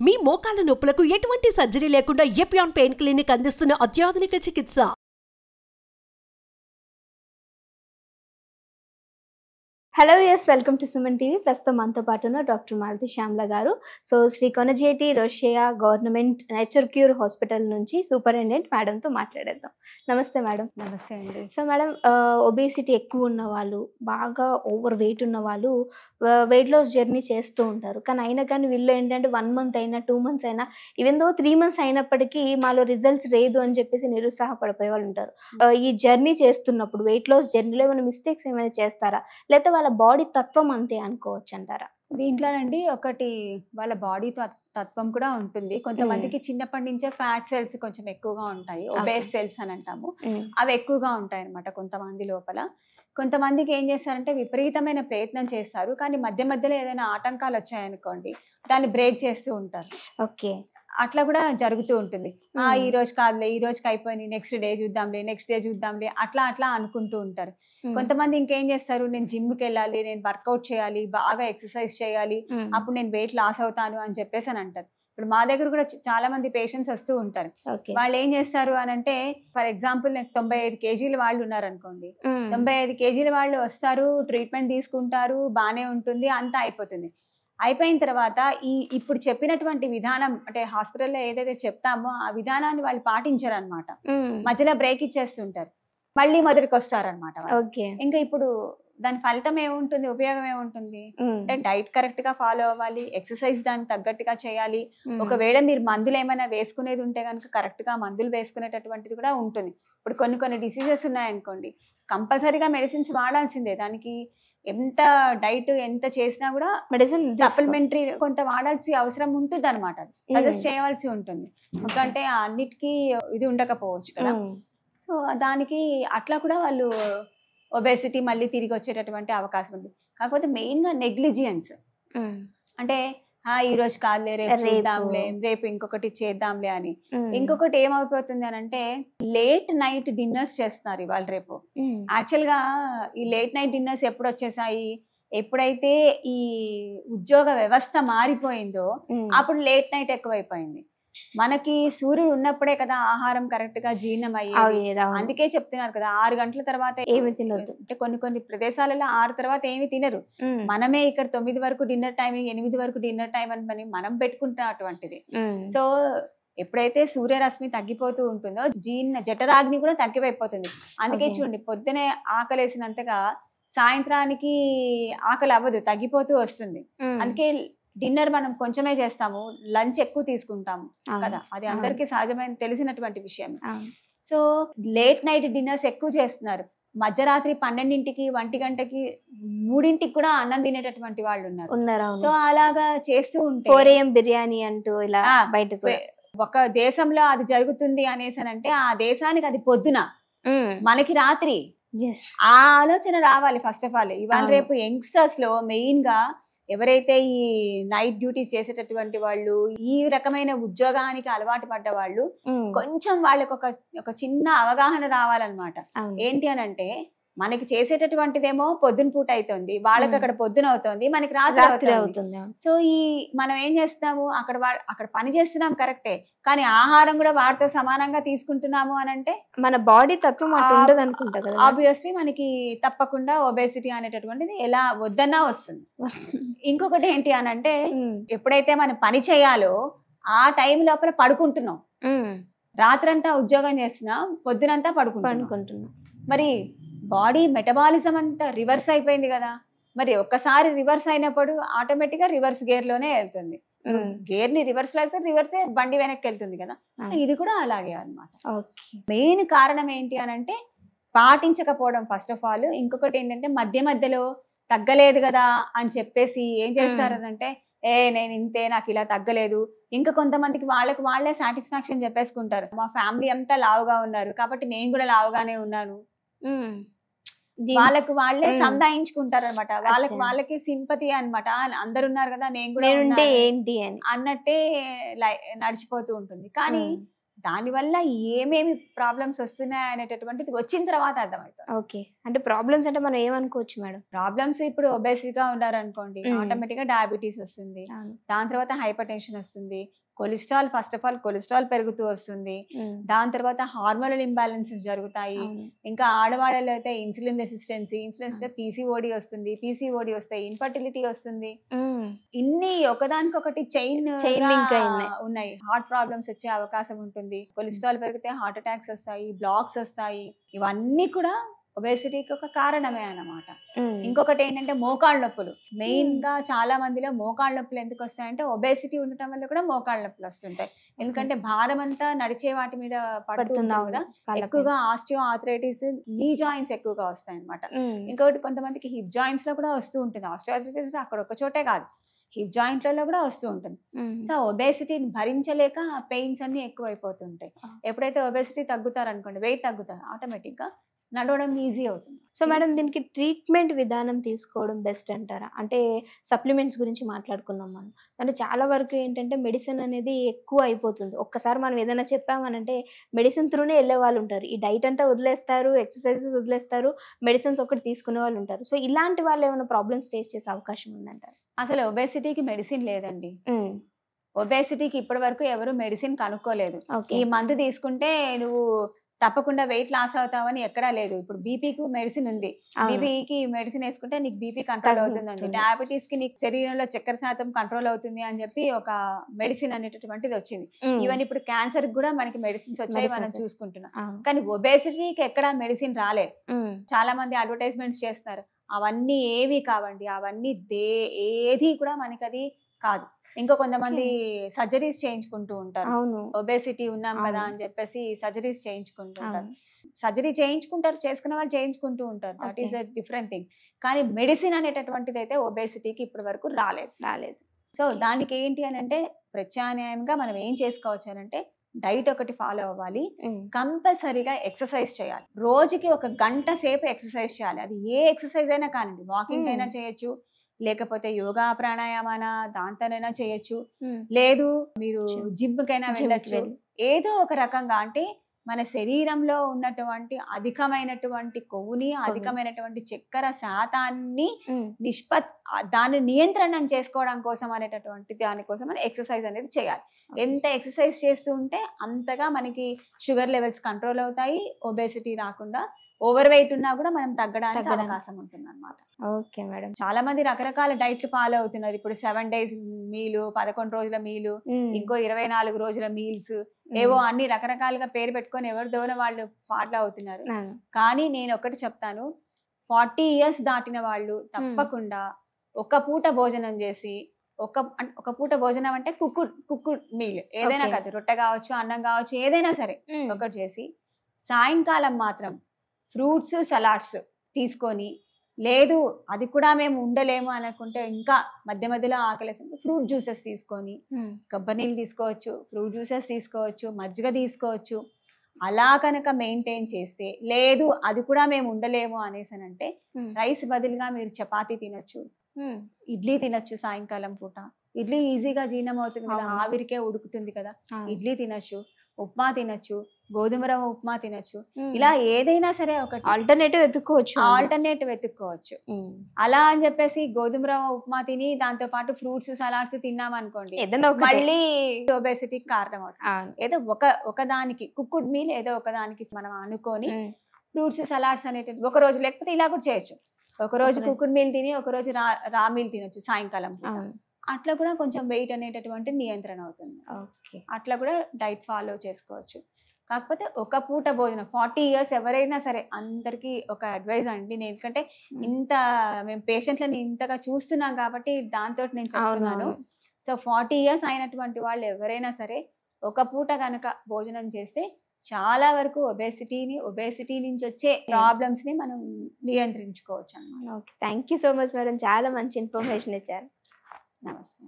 మీ మోకాల నొప్పులకు ఎటువంటి సర్జరీ లేకుండా ఎపియాన్ పెయిన్ క్లినిక్ అందిస్తున్న అత్యాధునిక చికిత్స. Hello yes, welcome to Suman TV. ప్రస్తుతం మనతో పాటు ఉన్న డాక్టర్ మాలతి శ్యామల గారు. So Shri Konijeti Rosaiah government nature cure hospital నుంచి సూపరింటెండెంట్ మేడంతో మాట్లాడేద్దాం. నమస్తే మేడం. నమస్తే అండి. సో మేడం, ఒబేసిటీ ఎక్కువ ఉన్న వాళ్ళు, బాగా ఓవర్ వెయిట్ ఉన్న వాళ్ళు వెయిట్ లాస్ జర్నీ చేస్తూ ఉంటారు. కానీ అయినా కానీ వీళ్ళు ఏంటంటే 1 month అయినా 2 months అయినా, ఈవెన్ దో 3 months అయినప్పటికీ మాలో రిజల్ట్స్ లేదు అని చెప్పేసి నిరుత్సాహపడిపోయే వాళ్ళు ఉంటారు. ఈ జర్నీ చేస్తున్నప్పుడు వెయిట్ లాస్ జర్నీలో ఏమైనా మిస్టేక్స్ ఏమైనా చేస్తారా, లేకపోతే వాళ్ళ బాడీ తత్వం అంతే అనుకోవచ్చు అంటారా? దీంట్లోనండి ఒకటి వాళ్ళ బాడీ తత్వం కూడా ఉంటుంది. కొంతమందికి చిన్నప్పటి నుంచే ఫ్యాట్ సెల్స్ కొంచెం ఎక్కువగా ఉంటాయి, ఒబేస్ సెల్స్ అని అంటాము. అవి ఎక్కువగా ఉంటాయి అన్నమాట కొంతమంది లోపల. కొంతమందికి ఏం చేస్తారంటే విపరీతమైన ప్రయత్నం చేస్తారు, కానీ మధ్య మధ్యలో ఏదైనా ఆటంకాలు వచ్చాయనుకోండి దాన్ని బ్రేక్ చేస్తూ ఉంటారు. ఓకే, అట్లా కూడా జరుగుతూ ఉంటుంది. ఈ రోజు కాదులే, ఈ రోజుకి అయిపోయి నెక్స్ట్ డే చూద్దాంలే అట్లా అట్లా అనుకుంటూ ఉంటారు. కొంతమంది ఇంకేం చేస్తారు, నేను జిమ్కి వెళ్ళాలి, నేను వర్కౌట్ చేయాలి, బాగా ఎక్సర్సైజ్ చేయాలి, అప్పుడు నేను వెయిట్ లాస్ అవుతాను అని చెప్పేసి అని అంటారు. ఇప్పుడు మా దగ్గర కూడా చాలా మంది పేషెంట్స్ వస్తూ ఉంటారు. వాళ్ళు ఏం చేస్తారు అని అంటే, ఫర్ ఎగ్జాంపుల్ నాకు 95 kg వాళ్ళు ఉన్నారనుకోండి, 95 kg వాళ్ళు వస్తారు, ట్రీట్మెంట్ తీసుకుంటారు, బాగానే ఉంటుంది, అంతా అయిపోతుంది. అయిపోయిన తర్వాత ఇప్పుడు చెప్పినటువంటి విధానం అంటే హాస్పిటల్లో ఏదైతే చెప్తామో ఆ విధానాన్ని వాళ్ళు పాటించరు అనమాట. మధ్యలో బ్రేక్ ఇచ్చేస్తుంటారు, మళ్ళీ మొదటికి వస్తారనమాట. ఇంకా ఇప్పుడు దాని ఫలితం ఏముంటుంది, ఉపయోగం ఏముంటుంది అంటే డైట్ కరెక్ట్ గా ఫాలో అవ్వాలి, ఎక్సర్సైజ్ దానికి తగ్గట్టుగా చేయాలి. ఒకవేళ మీరు మందులు ఏమైనా వేసుకునేది ఉంటే కనుక కరెక్ట్ గా మందులు వేసుకునేటటువంటిది కూడా ఉంటుంది. ఇప్పుడు కొన్ని డిసీజెస్ ఉన్నాయనుకోండి, కంపల్సరీగా మెడిసిన్స్ వాడాల్సిందే. దానికి ఎంత డైట్ ఎంత చేసినా కూడా మెడిసిన్ సప్లిమెంటరీ కొంత వాడాల్సి అవసరం ఉంటుంది అనమాట. సజెస్ట్ చేయవలసి ఉంటుంది, ఎందుకంటే అన్నిటికీ ఇది ఉండకపోవచ్చు కదా. సో దానికి అట్లా కూడా వాళ్ళు ఒబేసిటీ మళ్ళీ తిరిగి వచ్చేటటువంటి అవకాశం ఉంది. కాకపోతే మెయిన్ గా నెగ్లిజియన్స్, అంటే ఈ రోజు కాదులే, రేపు చేద్దాంలే, రేపు ఇంకొకటి చేద్దాంలే అని. ఇంకొకటి ఏమైపోతుంది అని అంటే, లేట్ నైట్ డిన్నర్స్ చేస్తున్నారు ఇవాళ రేపు. యాక్చువల్ గా ఈ లేట్ నైట్ డిన్నర్స్ ఎప్పుడు వచ్చేసాయి, ఎప్పుడైతే ఈ ఉద్యోగ వ్యవస్థ మారిపోయిందో అప్పుడు లేట్ నైట్ ఎక్కువైపోయింది. మనకి సూర్యుడు ఉన్నప్పుడే కదా ఆహారం కరెక్ట్ గా జీర్ణం అయ్యేది. అందుకే చెప్తున్నారు కదా 6 గంటల తర్వాత ఏమి తినరు. అంటే కొన్ని ప్రదేశాలలో 6 తర్వాత ఏమి తినరు. మనమే ఇక్కడ 9 వరకు డిన్నర్ టైం, 8 వరకు డిన్నర్ టైం అని మనం పెట్టుకుంటాం అటువంటిది. సో ఎప్పుడైతే సూర్యరశ్మి తగ్గిపోతూ ఉంటుందో జఠరాగ్ని కూడా తగ్గిపోతుంది. అందుకే చూడండి, పొద్దునే ఆకలేసినంతగా సాయంత్రానికి ఆకలి అవ్వదు, తగ్గిపోతూ వస్తుంది. అందుకే డిన్నర్ మనం కొంచెమే చేస్తాము, లంచ్ ఎక్కువ తీసుకుంటాము కదా, అది అందరికీ సహజమైన తెలిసినటువంటి విషయం. సో లేట్ నైట్ డిన్నర్స్ ఎక్కువ చేస్తున్నారు. మధ్యరాత్రి 12ంటికి 1 గంటకి 3ంటికి కూడా అన్నం తినేటటువంటి వాళ్ళు ఉన్నారు. సో అలాగా చేస్తూ ఉంటే 4 AM బిర్యానీ అంటూ ఇలా బయటకు ఒక దేశంలో అది జరుగుతుంది అనేసి అంటే ఆ దేశానికి అది పొద్దున, మనకి రాత్రి. ఆ ఆలోచన రావాలి ఫస్ట్ ఆఫ్ ఆల్. ఇవాళ రేపు యంగ్స్టర్స్ లో మెయిన్ గా ఎవరైతే ఈ నైట్ డ్యూటీస్ చేసేటటువంటి వాళ్ళు, ఈ రకమైన ఉద్యోగానికి అలవాటు పడ్డ వాళ్ళు, కొంచెం వాళ్ళకి ఒక చిన్న అవగాహన రావాలన్నమాట. ఏంటి అని అంటే, మనకి చేసేటటువంటిదేమో పొద్దున పూట అవుతుంది, వాళ్ళకి అక్కడ పొద్దున అవుతుంది, మనకి రాత్రి అవుతుంది. సో మనం ఏం చేస్తున్నాము, అక్కడ పని చేస్తున్నాం కరెక్టే, కానీ ఆహారం కూడా వాటితో సమానంగా తీసుకుంటున్నాము అని అంటే మన బాడీ తత్వం ఉండదు అనుకుంటా కదా. ఆబ్వియస్లీ మనకి తప్పకుండా ఒబేసిటీ అనేటటువంటిది ఎలా వద్దన్నా వస్తుంది. ఇంకొకటి ఏంటి అని అంటే, ఎప్పుడైతే మనం పని చేయాలో ఆ టైం లోపల పడుకుంటున్నాం, రాత్రంతా ఉద్యోగం చేస్తున్నాం, పొద్దునంతా పడుకుంటున్నాం. మరి బాడీ మెటబాలిజం అంతా రివర్స్ అయిపోయింది కదా. మరి ఒక్కసారి రివర్స్ అయినప్పుడు ఆటోమేటిక్ గా రివర్స్ గేర్ లోనే వెళ్తుంది. గేర్ ని రివర్స్ వేస్తే రివర్సే బండి వెనక్కి వెళ్తుంది కదా. ఇది కూడా అలాగే అన్నమాట. మెయిన్ కారణం ఏంటి అని అంటే పాటించకపోవడం ఫస్ట్ ఆఫ్ ఆల్. ఇంకొకటి ఏంటంటే, మధ్యలో తగ్గలేదు కదా అని చెప్పేసి ఏం చేస్తారనంటే, నేను ఇంతే, నాకు ఇలా తగ్గలేదు. ఇంకా కొంతమందికి వాళ్ళే సాటిస్ఫాక్షన్ చెప్పేసుకుంటారు, మా ఫ్యామిలీ అంతా లావుగా ఉన్నారు కాబట్టి నేను కూడా లావుగానే ఉన్నాను. వాళ్ళే సంధాయించుకుంటారు అనమాట. వాళ్ళకి సింపతి అనమాట. అందరు ఉన్నారు కదా, నేను కూడా ఏంటి అని అన్నట్టే నడిచిపోతూ ఉంటుంది. కానీ దానివల్ల ఏమేమి ప్రాబ్లమ్స్ వస్తున్నాయి అనేటటువంటిది వచ్చిన తర్వాత అర్థమవుతుంది. ఓకే. అంటే ప్రాబ్లమ్స్ అంటే మనం ఏమనుకోవచ్చు మేడం? ప్రాబ్లమ్స్ ఇప్పుడు ఒబేసిటీగా ఉన్నారనుకోండి, మ్మ్. ఆటోమేటిక్గా డయాబెటీస్ వస్తుంది, అవును. దాని తర్వాత హైపర్ టెన్షన్ వస్తుంది, cholesterol first of all cholesterol పెరుగుతూ వస్తుంది, దాని తర్వాత హార్మోనల్ ఇంబ్యాలెన్సెస్ జరుగుతాయి. అవును. ఇంకా ఆడవాళ్ళలో అయితే ఇన్సులిన్ రెసిస్టెన్స్ పీసీఓడి వస్తుంది, పీసీఓడి వస్తాయి, ఇన్ఫర్టిలిటీ వస్తుంది. ఇన్ని ఒకదానికొకటి చైన్ link అయి ఉన్నాయి. ఉన్నాయి. హార్ట్ ప్రాబ్లమ్స్ వచ్చే అవకాశం ఉంటుంది. కొలెస్ట్రాల్ పెరిగితే హార్ట్ అటాక్స్ వస్తాయి, బ్లాక్స్ వస్తాయి. ఇవన్నీ కూడా ఒబేసిటీకి ఒక కారణమే అన్నమాట. ఇంకొకటి ఏంటంటే మోకాళ్ళ నొప్పులు. మెయిన్ గా చాలా మందిలో మోకాళ్ళ నొప్పులు ఎందుకు వస్తాయంటే ఒబేసిటీ ఉండటం వల్ల కూడా మోకాళ్ళ నొప్పులు వస్తుంటాయి. ఎందుకంటే భారం అంతా నడిచే వాటి మీద పడుతుంది కదా, ఎక్కువగా ఆస్టియో ఆర్థరైటిస్, నీ జాయింట్స్ ఎక్కువగా వస్తాయి అనమాట. ఇంకొకటి కొంతమందికి హిప్ జాయింట్స్ లో కూడా వస్తూ ఉంటుంది. ఆస్టియో ఆర్థరైటిస్ అక్కడ ఒక చోటే కాదు, హిప్ జాయింట్లలో కూడా వస్తూ ఉంటుంది. సో ఒబేసిటీని భరించలేక పెయిన్స్ అన్ని ఎక్కువైపోతుంటాయి. ఎప్పుడైతే ఒబేసిటీ తగ్గుతారనుకోండి, వెయిట్ తగ్గుతారు, ఆటోమేటిక్ గా నడవడం ఈజీ అవుతుంది. సో మేడం, దీనికి ట్రీట్మెంట్ విధానం తీసుకోవడం బెస్ట్ అంటారా? అంటే సప్లిమెంట్స్ గురించి మాట్లాడుకున్నాం మనం, అంటే చాలా వరకు ఏంటంటే మెడిసిన్ అనేది ఎక్కువ అయిపోతుంది. ఒక్కసారి మనం ఏదైనా చెప్పామనంటే మెడిసిన్ త్రూనే వెళ్ళే వాళ్ళు ఉంటారు. ఈ డైట్ అంతా వదిలేస్తారు, ఎక్సర్సైజెస్ వదిలేస్తారు, మెడిసిన్స్ ఒకటి తీసుకునే వాళ్ళు ఉంటారు. సో ఇలాంటి వాళ్ళు ఏమైనా ప్రాబ్లమ్స్ ఫేస్ చేసే అవకాశం ఉందంటారు? అసలు ఒబేసిటీకి మెడిసిన్ లేదండి. ఒబేసిటీకి ఇప్పటి వరకు ఎవరు మెడిసిన్ కనుక్కోలేదు. ఈ మందు తీసుకుంటే నువ్వు తప్పకుండా వెయిట్ లాస్ అవుతావని ఎక్కడా లేదు. ఇప్పుడు బీపీకి మెడిసిన్ ఉంది, బీపీకి మెడిసిన్ వేసుకుంటే నీకు బీపీ కంట్రోల్ అవుతుందండి. డయాబెటీస్ కి నీకు శరీరంలో చక్కెర శాతం కంట్రోల్ అవుతుంది అని చెప్పి ఒక మెడిసిన్ అనేటటువంటిది వచ్చింది. ఈవెన్ ఇప్పుడు క్యాన్సర్ కూడా మనకి మెడిసిన్స్ వచ్చాయి, మనం చూసుకుంటున్నాం. కానీ ఒబేసిటీకి ఎక్కడా మెడిసిన్ రాలే. చాలా మంది అడ్వర్టైజ్మెంట్స్ చేస్తున్నారు, అవన్నీ ఏవి కావండి, అవన్నీ ఏది కూడా మనకి అది కాదు. ఇంకో కొంతమంది సర్జరీస్ చేయించుకుంటూ ఉంటారు, ఒబేసిటీ ఉన్నాం కదా అని చెప్పేసి సర్జరీస్ చేయించుకుంటూ ఉంటారు. సర్జరీ చేయించుకుంటారు, చేసుకునే వాళ్ళు చేయించుకుంటూ ఉంటారు, that is a different thing. కానీ మెడిసిన్ అనేటటువంటిది అయితే ఒబేసిటీకి ఇప్పటి వరకు రాలేదు. సో దానికి ఏంటి అని అంటే ప్రత్యామ్నాయంగా మనం ఏం చేసుకోవచ్చు అని అంటే డైట్ ఒకటి ఫాలో అవ్వాలి, కంపల్సరీగా ఎక్సర్సైజ్ చేయాలి. రోజుకి 1 గంట సేపు ఎక్సర్సైజ్ చేయాలి. అది ఏ ఎక్సర్సైజ్ అయినా కానివ్వండి, వాకింగ్ అయినా చేయొచ్చు, లేకపోతే యోగా ప్రాణాయామాన దాంతోనైనా చేయొచ్చు, లేదు మీరు జిమ్ కైనా వెళ్ళొచ్చు. ఏదో ఒక రకంగా అంటే మన శరీరంలో ఉన్నటువంటి అధికమైనటువంటి కొవ్వుని, అధికమైనటువంటి చక్కెర శాతాన్ని దాన్ని నియంత్రణం చేసుకోవడం కోసం అనేటటువంటి దానికోసం మనం ఎక్సర్సైజ్ అనేది చేయాలి. ఎంత ఎక్సర్సైజ్ చేస్తూ ఉంటే అంతగా మనకి షుగర్ లెవెల్స్ కంట్రోల్ అవుతాయి, ఒబేసిటీ రాకుండా, ఓవర్ వెయిట్ ఉన్నా కూడా మనం తగ్గడానికి అవకాశం ఉంటుంది అన్నమాట. Okay madam. చాలా మంది రకరకాల డైట్లు ఫాలో అవుతున్నారు. ఇప్పుడు 7 days మీలు, 11 రోజుల మీలు, ఇంకో 24 రోజుల మీల్స్, ఏవో అన్ని రకరకాలుగా పేరు పెట్టుకొని ఎవరిదోనో వాళ్ళు ఫాలో అవుతున్నారు. కానీ నేను ఒకటి చెప్తాను, 40 years దాటిన వాళ్ళు తప్పకుండా ఒక పూట భోజనం చేసి, ఒక పూట భోజనం అంటే కుక్కుడ్ మీల్ ఏదైనా కాదు, రొట్టె కావచ్చు, అన్నం కావచ్చు, ఏదైనా సరే ఒకటి చేసి సాయంకాలం మాత్రం ఫ్రూట్స్ సలాడ్స్ తీసుకొని, లేదు అది కూడా మేము ఉండలేము అనుకుంటే ఇంకా మధ్య మధ్యలో ఆకలేసి ఫ్రూట్ జ్యూసెస్ తీసుకొని, కొబ్బరి నీళ్ళు తీసుకోవచ్చు, ఫ్రూట్ జ్యూసెస్ తీసుకోవచ్చు, మజ్జిగ తీసుకోవచ్చు. అలా కనుక మెయింటైన్ చేస్తే, లేదు అది కూడా మేము ఉండలేము అనేసనంటే రైస్ బదులుగా మీరు చపాతీ తినొచ్చు, ఇడ్లీ తినొచ్చు. సాయంకాలం పూట ఇడ్లీ ఈజీగా జీర్ణం అవుతుంది కదా, ఆవిరికే ఉడుకుతుంది కదా, ఇడ్లీ తినొచ్చు, ఉప్మా తినొచ్చు, గోధుమ రవ్వ ఉప్మా తినొచ్చు. ఇలా ఏదైనా సరే ఒకటి ఆల్టర్నేటివ్ వెతుక్కోవచ్చు. అలా అని చెప్పేసి గోధుమ రవ్వ ఉప్మా తిని దాంతో పాటు ఫ్రూట్స్ సలాడ్స్ తిన్నాం అనుకోండి, మళ్ళీ ఒబేసిటీకి కారణం అవుతుంది. ఏదో ఒకదానికి కుక్కుడ్ మీల్ ఏదో ఒకదానికి మనం అనుకొని ఫ్రూట్స్ సలాడ్స్ అనేటివి ఒక రోజు, లేకపోతే ఇలా కూడా చేయొచ్చు. ఒక రోజు కుక్కుడ్ మీల్ తిని ఒక రోజు రా మీల్ తినొచ్చు సాయంకాలం. అట్లా కూడా కొంచెం వెయిట్ అనేటటువంటి నియంత్రణ అవుతుంది. అట్లా కూడా డైట్ ఫాలో చేసుకోవచ్చు. కాకపోతే ఒక పూట భోజనం 40 years ఎవరైనా సరే అందరికీ ఒక అడ్వైజ్ అండి. నేను ఎందుకంటే మేము పేషెంట్లని ఇంతగా చూస్తున్నాం కాబట్టి దాంతో నేను చెప్తున్నాను. సో 40 years అయినటువంటి వాళ్ళు ఎవరైనా సరే ఒక పూట కనుక భోజనం చేస్తే చాలా వరకు ఒబేసిటీ నుంచి వచ్చే ప్రాబ్లమ్స్ ని మనం నియంత్రించుకోవచ్చు అన్నమాట. Thank you so much madam, చాలా మంచి ఇన్ఫర్మేషన్ ఇచ్చారు. నమస్తే.